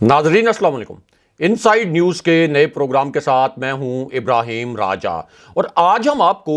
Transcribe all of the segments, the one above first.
नाजरीन अस्सलाम वालेकुम। इनसाइड न्यूज़ के नए प्रोग्राम के साथ मैं हूं इब्राहिम राजा और आज हम आपको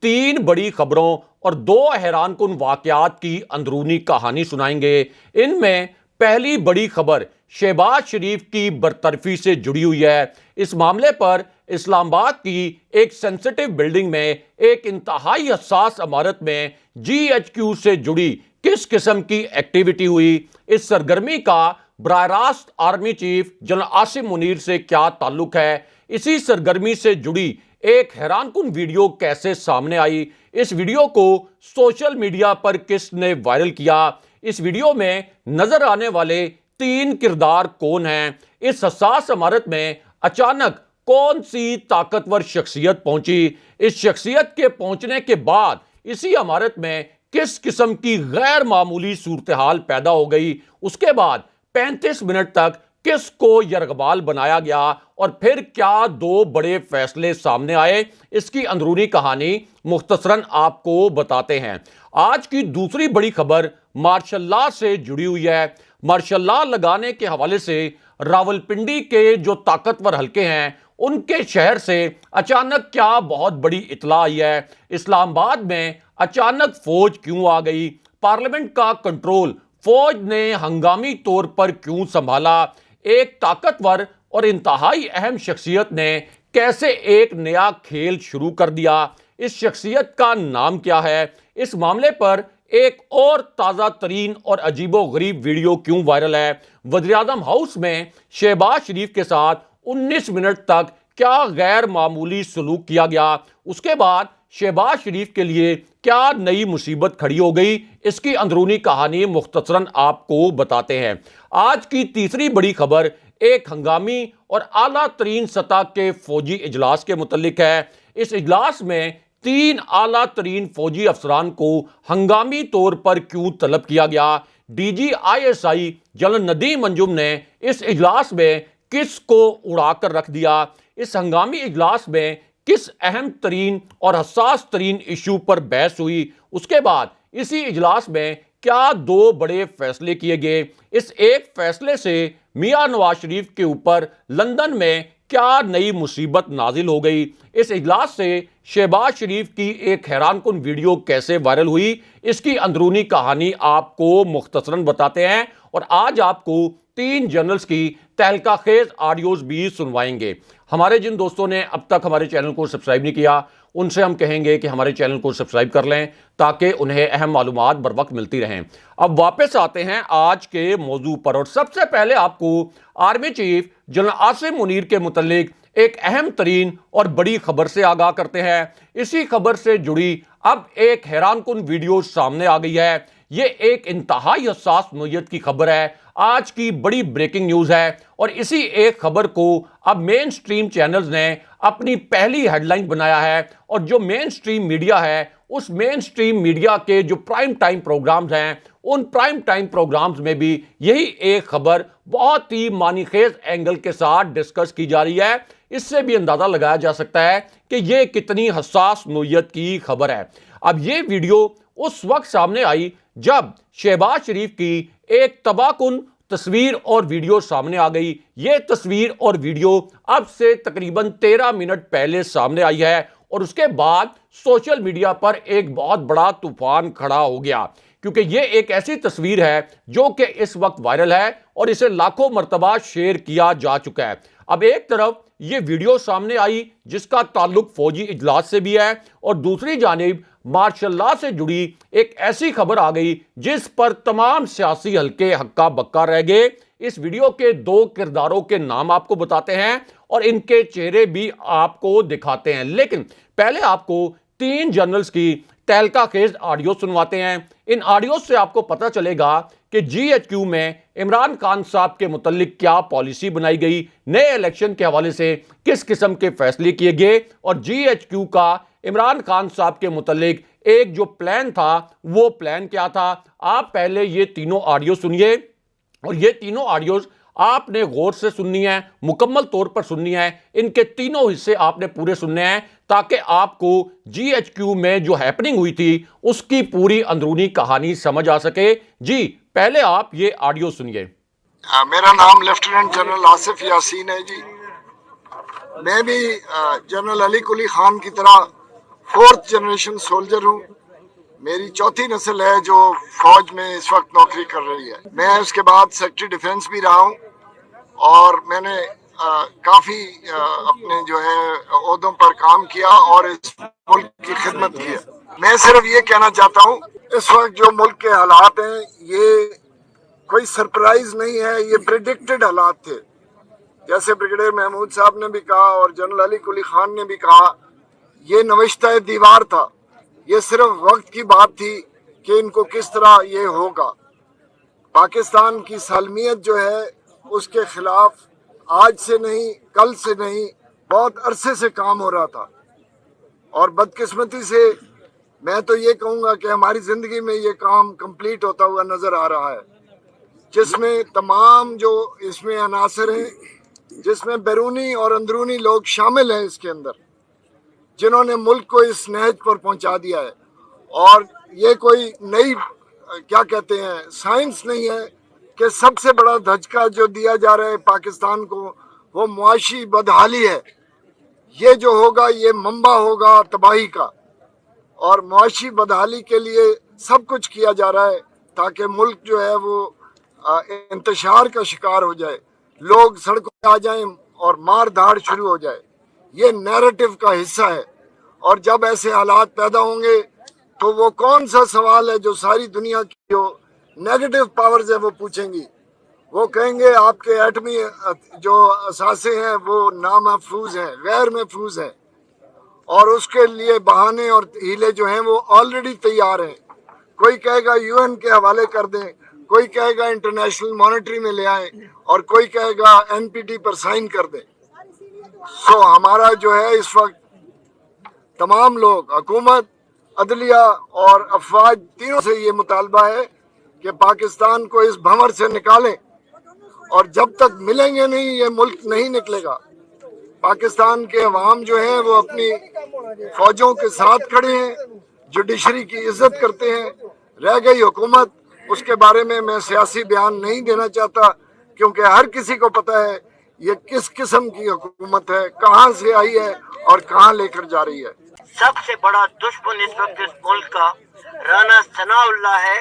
तीन बड़ी खबरों और दो हैरानकुन वाकयात की अंदरूनी कहानी सुनाएंगे। इनमें पहली बड़ी खबर शहबाज शरीफ की बरतरफी से जुड़ी हुई है। इस मामले पर इस्लामाबाद की एक सेंसिटिव बिल्डिंग में एक इंतहाई हसास इमारत में GHQ से जुड़ी किस किस्म की एक्टिविटी हुई, इस सरगर्मी का बराह रास्त army chief general Asim Munir से क्या ताल्लुक है, इसी सरगर्मी से जुड़ी एक हैरानकुन वीडियो कैसे सामने आई, इस वीडियो को सोशल मीडिया पर किसने वायरल किया, इस वीडियो में नजर आने वाले तीन किरदार कौन हैं, इस हसास इमारत में अचानक कौन सी ताकतवर शख्सियत पहुंची, इस शख्सियत के पहुंचने के बाद इसी इमारत में किस किस्म की गैर मामूली सूरत हाल पैदा हो गई, उसके बाद 35 मिनट तक किसको यरगबाल बनाया गया और फिर क्या दो बड़े फैसले सामने आए, इसकी अंदरूनी कहानी मुख्तसरन आपको बताते हैं। आज की दूसरी बड़ी खबर मार्शल लॉ से जुड़ी हुई है। मार्शल लॉ लगाने के हवाले से रावलपिंडी के जो ताकतवर हलके हैं उनके शहर से अचानक क्या बहुत बड़ी इतला आई है। इस्लामाबाद में अचानक फौज क्यों आ गई, पार्लियामेंट का कंट्रोल फौज ने हंगामी तौर पर क्यों संभाला, एक ताकतवर और इंतहाई अहम शख्सियत ने कैसे एक नया खेल शुरू कर दिया, इस शख्सियत का नाम क्या है, इस मामले पर एक और ताज़ा तरीन और अजीबो गरीब वीडियो क्यों वायरल है, वज़ीर-ए-आज़म हाउस में शहबाज शरीफ के साथ 19 मिनट तक क्या गैर मामूली सलूक किया गया, उसके बाद शहबाज शरीफ के लिए क्या नई मुसीबत खड़ी हो गई, इसकी अंदरूनी कहानी मुख्तसरन आपको बताते हैं। आज की तीसरी बड़ी खबर एक हंगामी और आला तरीन सतह के फौजी इजलास के मुतल्लिक है। इस इजलास में तीन आला तरीन फौजी अफसरान को हंगामी तौर पर क्यों तलब किया गया, DG ISI general Nadeem Anjum ने इस इजलास में किसको उड़ा कर रख दिया, इस हंगामी इजलास में किस अहम तरीन और हसास तरीन इशू पर बहस हुई, उसके बाद इसी इजलास में क्या दो बड़े फैसले किए गए, इस एक फैसले से मियां नवाज शरीफ के ऊपर लंदन में क्या नई मुसीबत नाजिल हो गई, इस इजलास से शहबाज शरीफ की एक हैरानकुन वीडियो कैसे वायरल हुई, इसकी अंदरूनी कहानी आपको मुख्तसरन बताते हैं और आज आपको तीन जनरल्स की तहलका खेज ऑडियोज भी सुनवाएंगे। हमारे जिन दोस्तों ने अब तक हमारे चैनल को सब्सक्राइब नहीं किया उनसे हम कहेंगे कि हमारे चैनल को सब्सक्राइब कर लें ताकि उन्हें अहम मालूमात बर वक्त मिलती रहें। अब वापस आते हैं आज के मौजू पर और सबसे पहले आपको army chief general Asim Munir के मुतल्लिक एक अहम तरीन और बड़ी खबर से आगाह करते हैं। इसी खबर से जुड़ी अब एक हैरानकुन वीडियो सामने आ गई है। ये एक इंतहाई हसास नोयत की खबर है, आज की बड़ी ब्रेकिंग न्यूज़ है और इसी एक खबर को अब मेन स्ट्रीम चैनल्स ने अपनी पहली हेडलाइन बनाया है और जो मेन स्ट्रीम मीडिया है उस मेन स्ट्रीम मीडिया के जो प्राइम टाइम प्रोग्राम्स हैं उन प्राइम टाइम प्रोग्राम्स में भी यही एक खबर बहुत ही मानीखेज एंगल के साथ डिस्कस की जा रही है। इससे भी अंदाजा लगाया जा सकता है कि यह कितनी हसास नोयत की खबर है। अब यह वीडियो उस वक्त सामने आई जब शहबाज शरीफ की एक तबाहकुन तस्वीर और वीडियो सामने आ गई। यह तस्वीर और वीडियो अब से तकरीबन 13 मिनट पहले सामने आई है और उसके बाद सोशल मीडिया पर एक बहुत बड़ा तूफान खड़ा हो गया क्योंकि यह एक ऐसी तस्वीर है जो कि इस वक्त वायरल है और इसे लाखों मर्तबा शेयर किया जा चुका है। अब एक तरफ यह वीडियो सामने आई जिसका ताल्लुक फौजी इजलास से भी है और दूसरी जानिब मार्शल लॉ से जुड़ी एक ऐसी खबर आ गई जिस पर तमाम सियासी हलके हक्का बक्का रह गए। इस वीडियो के दो किरदारों के नाम आपको बताते हैं और इनके चेहरे भी आपको दिखाते हैं, लेकिन पहले आपको तीन जनरल्स की तहलका खेज ऑडियो सुनवाते हैं। इन ऑडियो से आपको पता चलेगा कि GHQ में इमरान खान साहब के मुतल्लिक क्या पॉलिसी बनाई गई, नए इलेक्शन के हवाले से किस किस्म के फैसले किए गए और GHQ का इमरान खान साहब के मुतल्लिक एक जो प्लान था वो प्लान क्या था। आप पहले ये तीनों ऑडियो सुनिए और ये तीनों ऑडियोज आपने गौर से सुननी है, मुकम्मल तौर पर सुननी है, इनके तीनों हिस्से आपने पूरे सुनने हैं ताकि आपको GHQ में जो हैपनिंग हुई थी उसकी पूरी अंदरूनी कहानी समझ आ सके। जी पहले आप ये ऑडियो सुनिए। میرا نام لیفٹیننٹ جنرل آصف یاسین ہے جی. میں بھی جنرل علی قلی خان کی طرح 4th جنریشن سولجر ہوں. میری 4تھی نسل ہے جو فوج میں اس وقت نوکری کر رہی ہے. میں اس کے بعد سیکٹری ڈیفنس بھی رہا ہوں اور میں نے کافی اپنے جو ہے عہدوں پر کام کیا اور اس ملک کی خدمت کی ہے. میں صرف یہ کہنا چاہتا ہوں اس وقت جو ملک کے حالات ہیں یہ کوئی سرپرائز نہیں ہے، یہ پریڈکٹڈ حالات تھے. جیسے بریگیڈیئر محمود صاحب نے بھی کہا اور جنرل علی قلی خان نے بھی کہا، یہ نوشتہ دیوار تھا. یہ صرف وقت کی بات تھی کہ ان کو کس طرح یہ ہوگا. پاکستان کی سالمیت جو ہے اس کے خلاف آج سے نہیں، کل سے نہیں، بہت عرصے سے کام ہو رہا تھا. اور بدقسمتی سے میں تو یہ کہوں گا کہ ہماری زندگی میں یہ کام کمپلیٹ ہوتا ہوا نظر آ رہا ہے، جس میں تمام جو اس میں عناصر ہیں، جس میں بیرونی اور اندرونی لوگ شامل ہیں اس کے اندر، جنہوں نے ملک کو اس نہج پر پہنچا دیا ہے. اور یہ کوئی نئی کیا کہتے ہیں سائنس نہیں ہے کہ سب سے بڑا دھچکا جو دیا جا رہا ہے پاکستان کو وہ معاشی بدحالی ہے. یہ جو ہوگا یہ منبع ہوگا تباہی کا، اور معاشی بدحالی کے لیے سب کچھ کیا جا رہا ہے تاکہ ملک جو ہے وہ انتشار کا شکار ہو جائے، لوگ سڑکوں پہ آ جائیں اور مار دھاڑ شروع ہو جائے. یہ نیریٹو کا حصہ ہے. اور جب ایسے حالات پیدا ہوں گے تو وہ کون سا سوال ہے جو ساری دنیا کی جو نیگیٹو پاورز ہیں وہ پوچھیں گی. وہ کہیں گے آپ کے ایٹمی جو اثاثے ہیں وہ نامحفوظ ہیں، غیر محفوظ ہیں، اور اس کے لیے بہانے اور ہیلے جو ہیں وہ آلریڈی تیار ہیں. کوئی کہے گا یو این کے حوالے کر دیں، کوئی کہے گا انٹرنیشنل مانیٹری میں لے آئیں، اور کوئی کہے گا این پی ٹی پر سائن کر دیں. سو ہمارا جو ہے اس وقت تمام لوگ، حکومت، عدلیہ اور افواج، تینوں سے یہ مطالبہ ہے کہ پاکستان کو اس بھنور سے نکالیں، اور جب تک ملیں گے نہیں یہ ملک نہیں نکلے گا. پاکستان کے عوام جو ہیں وہ اپنی فوجوں کے ساتھ کھڑے ہیں، جوڈیشری کی عزت کرتے ہیں. رہ گئی حکومت، اس کے بارے میں سیاسی بیان نہیں دینا چاہتا، کیونکہ ہر کسی کو پتہ ہے یہ کس قسم کی حکومت ہے، کہاں سے آئی ہے اور کہاں لے کر جا رہی ہے. سب سے بڑا دشمن اس وقت اس ملک کا رانا ثناء اللہ ہے،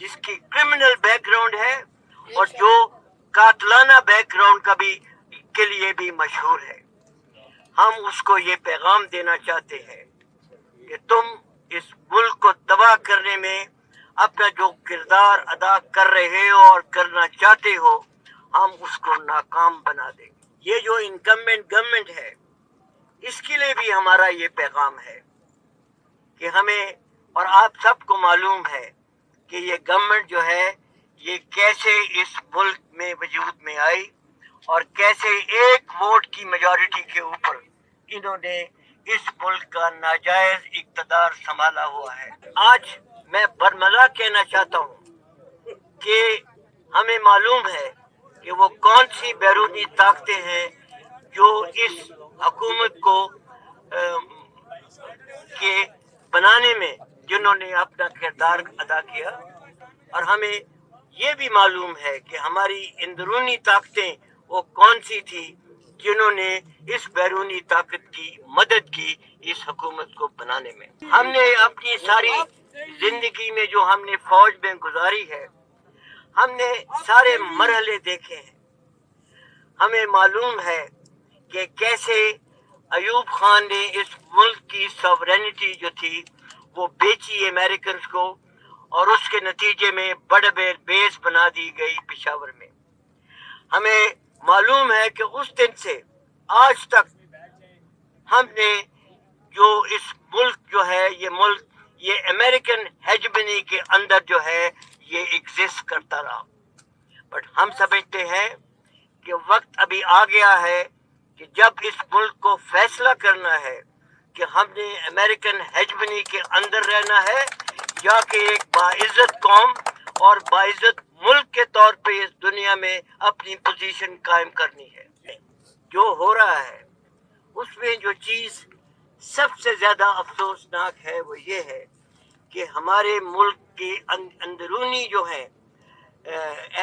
جس کی کرمنل بیک گراؤنڈ ہے اور جو قاتلانہ بیک گراؤنڈ کا بھی کے لیے بھی مشہور ہے. ہم اس کو یہ پیغام دینا چاہتے ہیں کہ تم اس ملک کو تباہ کرنے میں اپنا جو کردار ادا کر رہے ہو اور کرنا چاہتے ہو، ہم اس کو ناکام بنا دیں گے. یہ جو انکمبنٹ گورنمنٹ ہے اس کے لیے بھی ہمارا یہ پیغام ہے کہ ہمیں، اور آپ سب کو معلوم ہے کہ یہ گورنمنٹ جو ہے یہ کیسے اس ملک میں وجود میں آئی اور کیسے ایک ووٹ کی میجورٹی کے اوپر انہوں نے اس ملک کا ناجائز اقتدار سنبھالا ہوا ہے. آج میں برملا کہنا چاہتا ہوں کہ ہمیں معلوم ہے کہ وہ کون سی بیرونی طاقتیں ہیں جو اس حکومت کو کے بنانے میں جنہوں نے اپنا کردار ادا کیا، اور ہمیں یہ بھی معلوم ہے کہ ہماری اندرونی طاقتیں وہ کون سی تھی جنہوں نے اس بیرونی طاقت کی مدد کی اس حکومت کو بنانے میں. ہم نے اپنی ساری زندگی میں جو ہم نے فوج میں گزاری ہے، ہم نے سارے مرحلے دیکھے ہیں. ہمیں معلوم ہے کہ کیسے ایوب خان نے اس ملک کی سوورینٹی جو تھی وہ بیچی امریکنز کو، اور اس کے نتیجے میں بڑے بیس بنا دی گئی پشاور میں. ہمیں معلوم ہے کہ اس دن سے آج تک ہم نے جو اس ملک جو ہے یہ ملک یہ امریکن ہیجمنی کے اندر جو ہے یہ ایگزسٹ کرتا رہا. بٹ ہم سمجھتے ہیں کہ وقت ابھی آ گیا ہے کہ جب اس ملک کو فیصلہ کرنا ہے کہ ہم نے امریکن ہیجمنی کے اندر رہنا ہے یا کہ ایک باعزت قوم اور باعزت ملک کے طور پہ اس دنیا میں اپنی پوزیشن قائم کرنی ہے. جو ہو رہا ہے اس میں جو چیز سب سے زیادہ افسوسناک ہے وہ یہ ہے کہ ہمارے ملک کے اندرونی جو ہیں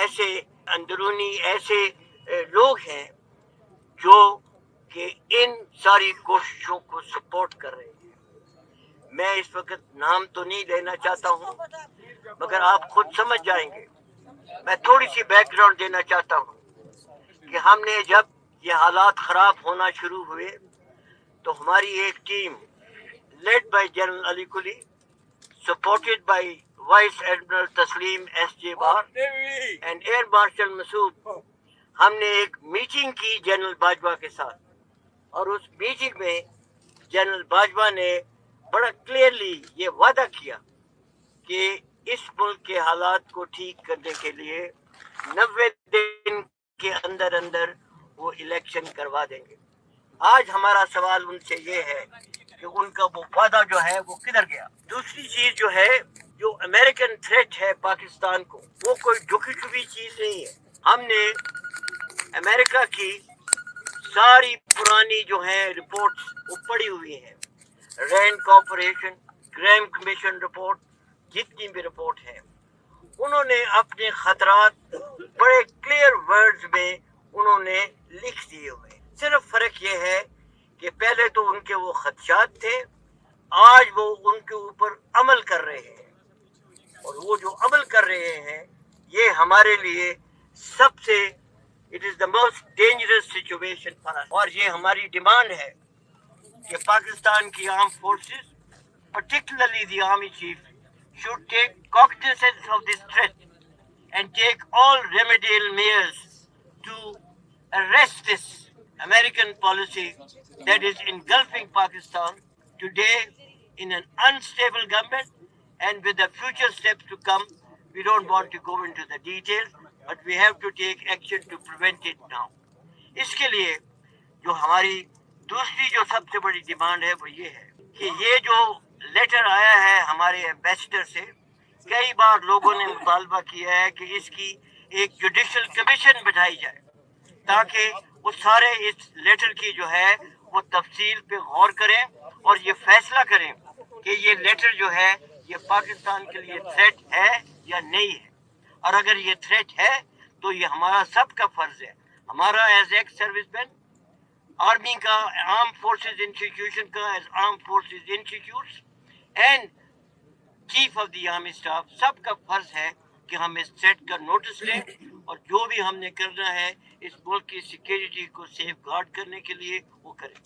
ایسے अंदरूनी ऐसे लोग हैं जो कि इन सारी कोशिशों को सपोर्ट कर रहे हैं। मैं इस वक्त नाम तो नहीं लेना चाहता हूं, मगर आप खुद समझ जाएंगे। मैं थोड़ी सी बैकग्राउंड देना चाहता हूं कि हमने जब ये हालात खराब होना शुरू हुए तो हमारी एक team led by general Ali Kuli, supported by vice admiral Taslim SJ. Bar and air marshal Masood, हमने एक मीटिंग की जनरल बाजवा के साथ, और उस मीटिंग में जनरल बाजवा ने बड़ा क्लियरली ये वादा किया कि इस मुल्क के हालात को ठीक करने के लिए 90 दिन के अंदर अंदर वो इलेक्शन करवा देंगे। आज हमारा सवाल उनसे ये है कि उनका वो वादा जो है वो किधर गया। दूसरी चीज जो है, जो अमेरिकन थ्रेट है पाकिस्तान को, वो कोई ढुकी छुपी चीज नहीं है। हमने अमेरिका की सारी पुरानी जो है रिपोर्ट्स वो पड़ी हुई हैं, रैंड कॉर्पोरेशन, ग्रैम कमीशन रिपोर्ट, जितनी भी रिपोर्ट है, उन्होंने अपने खतरात बड़े क्लियर वर्ड्स में उन्होंने लिख दिए हुए। सिर्फ फर्क ये है कि पहले तो उनके वो खदशात थे, आज वो उनके ऊपर अमल कर रहे हैं, और वो जो अमल कर रहे हैं ये हमारे लिए सबसे it is the most dangerous situation for us. और ये हमारी डिमांड है कि पाकिस्तान की arm forces, particularly the army chief, should take cognizance of this threat and take all remedial measures to arrest this American policy that is engulfing Pakistan today in an unstable government, and with the future steps to come. We don't want to go into the details, but we have to take action to prevent it now. इसके लिए जो हमारी दूसरी जो सबसे बड़ी demand है वो ये है कि ये जो लेटर आया है हमारे एम्बेसडर से, कई बार लोगों ने मुतालबा किया है कि इसकी एक जुडिशल कमीशन बिठाई जाए ताकि वो सारे इस लेटर की जो है वो तफसील पे गौर करें और ये फैसला करें कि ये लेटर जो है ये पाकिस्तान के लिए थ्रेट है या नहीं है। और अगर ये थ्रेट है तो ये हमारा सबका फर्ज है, हमारा एज एक्स सर्विसमैन, आर्मी का, आर्म फोर्सेस इंस्टीट्यूशन का, as arm forces institutes and chief of the army staff, सबका फर्ज है कि हम इस थ्रेट का नोटिस लें और जो भी हमने करना है इस मुल्क की सिक्योरिटी को सेफ गार्ड करने के लिए वो करें।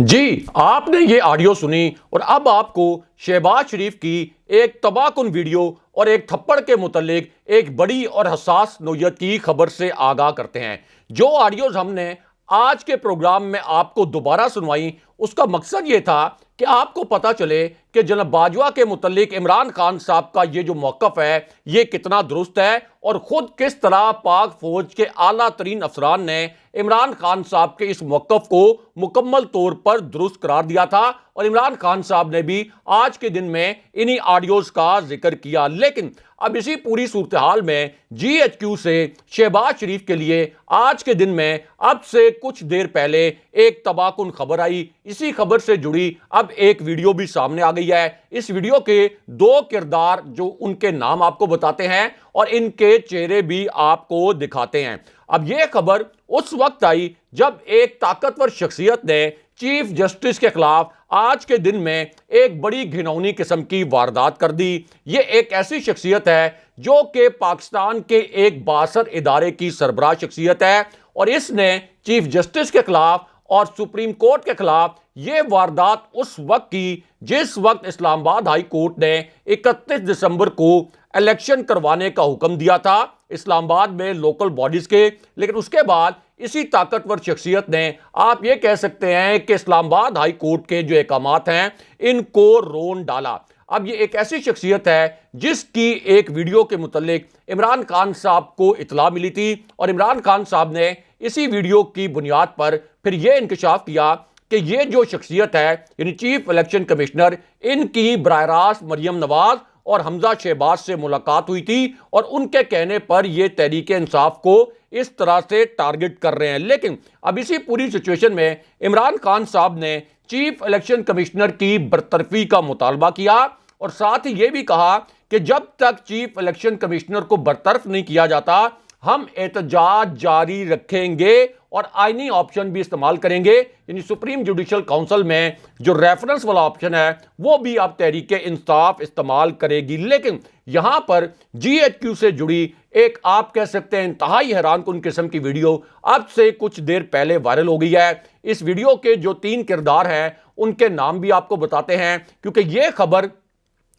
जी, आपने ये ऑडियो सुनी और अब आपको शहबाज शरीफ की एक तबाहकुन वीडियो और एक थप्पड़ के मुतल्लिक एक बड़ी और हसास नौयत की खबर से आगाह करते हैं। जो ऑडियोज हमने आज के प्रोग्राम में आपको दोबारा सुनवाई, उसका मकसद ये था कि आपको पता चले कि जनाब बाजवा के मुतल्लिक इमरान खान साहब का ये जो मौक़िफ़ है ये कितना दुरुस्त है, और ख़ुद किस तरह पाक फ़ौज के आला तरीन अफसरान ने इमरान खान साहब के इस मौक़िफ़ को मुकम्मल तौर पर दुरुस्त करार दिया था, और इमरान खान साहब ने भी आज के दिन में इन्हीं ऑडियोज़ का जिक्र किया। लेकिन अब इसी पूरी सूरत हाल में GHQ से शहबाज शरीफ के लिए आज के दिन में अब से कुछ देर पहले एक तबाहकुन खबर आई। इसी खबर से जुड़ी अब एक वीडियो भी सामने आ गई है। इस वीडियो के दो किरदार जो उनके नाम आपको बताते हैं और इनके चेहरे भी आपको दिखाते हैं। अब यह खबर उस वक्त आई जब एक ताकतवर शख्सियत ने चीफ जस्टिस के खिलाफ आज के दिन में एक बड़ी घिनौनी किस्म की वारदात कर दी। ये एक ऐसी शख्सियत है जो कि पाकिस्तान के एक बासर इदारे की सरबराह शख्सियत है, और इसने चीफ जस्टिस के खिलाफ और सुप्रीम कोर्ट के खिलाफ ये वारदात उस वक्त की जिस वक्त इस्लामाबाद हाई कोर्ट ने 31 दिसंबर को इलेक्शन करवाने का हुक्म दिया था इस्लामाबाद में लोकल बॉडीज के। लेकिन उसके बाद इसी ताकतवर शख्सियत ने, आप ये कह सकते हैं कि इस्लामाबाद हाई कोर्ट के जो अहकामात हैं इनको रोन डाला। अब ये एक ऐसी शख्सियत है जिसकी एक वीडियो के मुतल्लिक इमरान खान साहब को इतला मिली थी, और इमरान खान साहब ने इसी वीडियो की बुनियाद पर फिर यह इंकशाफ किया कि ये जो शख्सियत है यानी चीफ इलेक्शन कमिश्नर, इनकी बराह रास्त मरियम नवाज और हमजा शहबाज से मुलाकात हुई थी, और उनके कहने पर ये तहरीक इंसाफ को इस तरह से टारगेट कर रहे हैं। लेकिन अब इसी पूरी सिचुएशन में इमरान खान साहब ने चीफ इलेक्शन कमिश्नर की बरतरफी का मुतालबा किया, और साथ ही ये भी कहा कि जब तक चीफ इलेक्शन कमिश्नर को बरतरफ नहीं किया जाता ہم احتجاج جاری رکھیں گے اور آئینی آپشن بھی استعمال کریں گے، یعنی سپریم جوڈیشل کونسل میں جو ریفرنس والا آپشن ہے وہ بھی اب تحریک انصاف استعمال کرے گی۔ لیکن یہاں پر جی ایچ کیو سے جڑی ایک آپ کہہ سکتے ہیں انتہائی حیران کن قسم کی ویڈیو اب سے کچھ دیر پہلے وائرل ہو گئی ہے۔ اس ویڈیو کے جو 3 کردار ہیں ان کے نام بھی آپ کو بتاتے ہیں، کیونکہ یہ خبر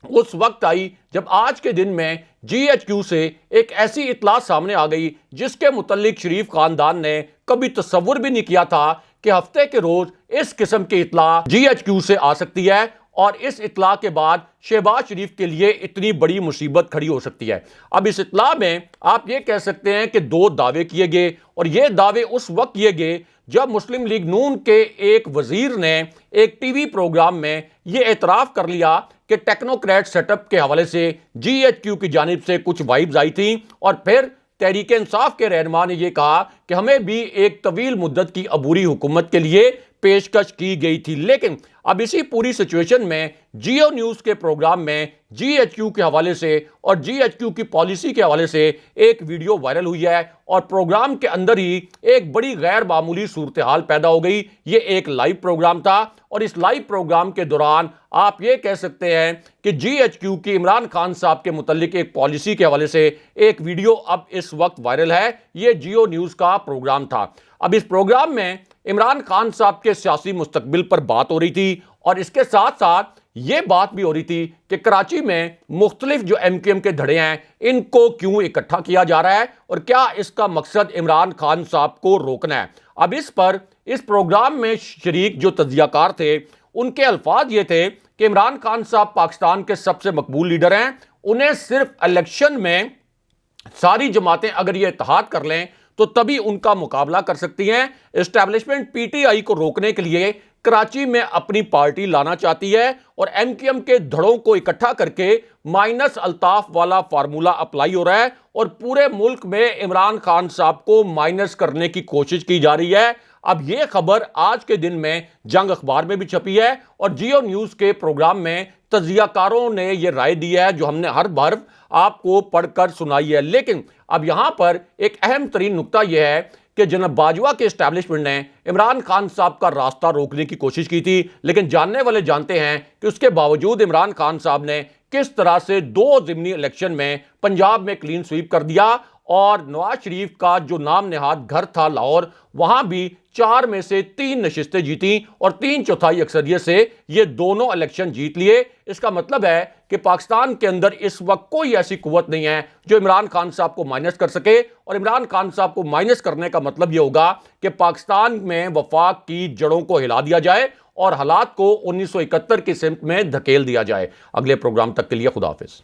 اس وقت آئی جب آج کے دن میں جی ایچ کیو سے ایک ایسی اطلاع سامنے آ گئی جس کے متعلق شریف خاندان نے کبھی تصور بھی نہیں کیا تھا کہ ہفتے کے روز اس قسم کی اطلاع جی ایچ کیو سے آ سکتی ہے، اور اس اطلاع کے بعد شہباز شریف کے لیے اتنی بڑی مصیبت کھڑی ہو سکتی ہے۔ اب اس اطلاع میں آپ یہ کہہ سکتے ہیں کہ 2 دعوے کیے گئے، اور یہ دعوے اس وقت کیے گئے جب مسلم لیگ نون کے ایک وزیر نے ایک ٹی وی پروگرام میں یہ اعتراف کر لیا کہ ٹیکنوکریٹ سیٹ اپ کے حوالے سے جی ایچ کیو کی جانب سے کچھ وائبز آئی تھیں، اور پھر تحریک انصاف کے رہنما نے یہ کہا کہ ہمیں بھی ایک طویل مدت کی عبوری حکومت کے لیے پیشکش کی گئی تھی۔ لیکن اب اسی پوری سچویشن میں جیو نیوز کے پروگرام میں جی ایچ کیو کے حوالے سے اور جی ایچ کیو کی پالیسی کے حوالے سے ایک ویڈیو وائرل ہوئی ہے، اور پروگرام کے اندر ہی ایک بڑی غیر معمولی صورتحال پیدا ہو گئی۔ یہ ایک لائیو پروگرام تھا، اور اس لائیو پروگرام کے دوران آپ یہ کہہ سکتے ہیں کہ جی ایچ کیو کی عمران خان صاحب کے متعلق ایک پالیسی کے حوالے سے ایک ویڈیو اب اس وقت وائرل ہے۔ یہ جیو نیوز کا پروگرام تھا۔ اب اس پروگرام میں عمران خان صاحب کے سیاسی مستقبل پر بات ہو رہی تھی، اور اس کے ساتھ ساتھ یہ بات بھی ہو رہی تھی کہ کراچی میں مختلف جو ایم کیو ایم کے دھڑے ہیں ان کو کیوں اکٹھا کیا جا رہا ہے، اور کیا اس کا مقصد عمران خان صاحب کو روکنا ہے۔ اب اس پر اس پروگرام میں شریک جو تجزیہ کار تھے ان کے الفاظ یہ تھے کہ عمران خان صاحب پاکستان کے سب سے مقبول لیڈر ہیں، انہیں صرف الیکشن میں ساری جماعتیں اگر یہ اتحاد کر لیں تو تبھی ان کا مقابلہ کر سکتی ہیں۔ اسٹیبلشمنٹ پی ٹی آئی کو روکنے کے لیے کراچی میں اپنی پارٹی لانا چاہتی ہے، اور ایم کیو ایم کے دھڑوں کو اکٹھا کر کے مائنس الطاف والا فارمولا اپلائی ہو رہا ہے، اور پورے ملک میں عمران خان صاحب کو مائنس کرنے کی کوشش کی جا رہی ہے۔ اب یہ خبر آج کے دن میں جنگ اخبار میں بھی چھپی ہے، اور جیو نیوز کے پروگرام میں تجزیہ کاروں نے یہ رائے دی ہے جو ہم نے ہر حرف آپ کو پڑھ کر سنائی ہے۔ لیکن اب یہاں پر ایک اہم ترین نقطہ یہ ہے کہ جناب باجوہ کے اسٹیبلشمنٹ نے عمران خان صاحب کا راستہ روکنے کی کوشش کی تھی، لیکن جاننے والے جانتے ہیں کہ اس کے باوجود عمران خان صاحب نے کس طرح سے 2 ضمنی الیکشن میں پنجاب میں کلین سویپ کر دیا، اور نواز شریف کا جو نام نہاد گھر تھا لاہور، وہاں بھی 4 میں سے 3 نشستیں جیتیں، اور 3/4 اکثریت سے یہ دونوں الیکشن جیت لیے۔ اس کا مطلب ہے کہ پاکستان کے اندر اس وقت کوئی ایسی قوت نہیں ہے جو عمران خان صاحب کو مائنس کر سکے، اور عمران خان صاحب کو مائنس کرنے کا مطلب یہ ہوگا کہ پاکستان میں وفاق کی جڑوں کو ہلا دیا جائے اور حالات کو 1971 کی سمت میں دھکیل دیا جائے۔ اگلے پروگرام تک کے لیے خدا حافظ۔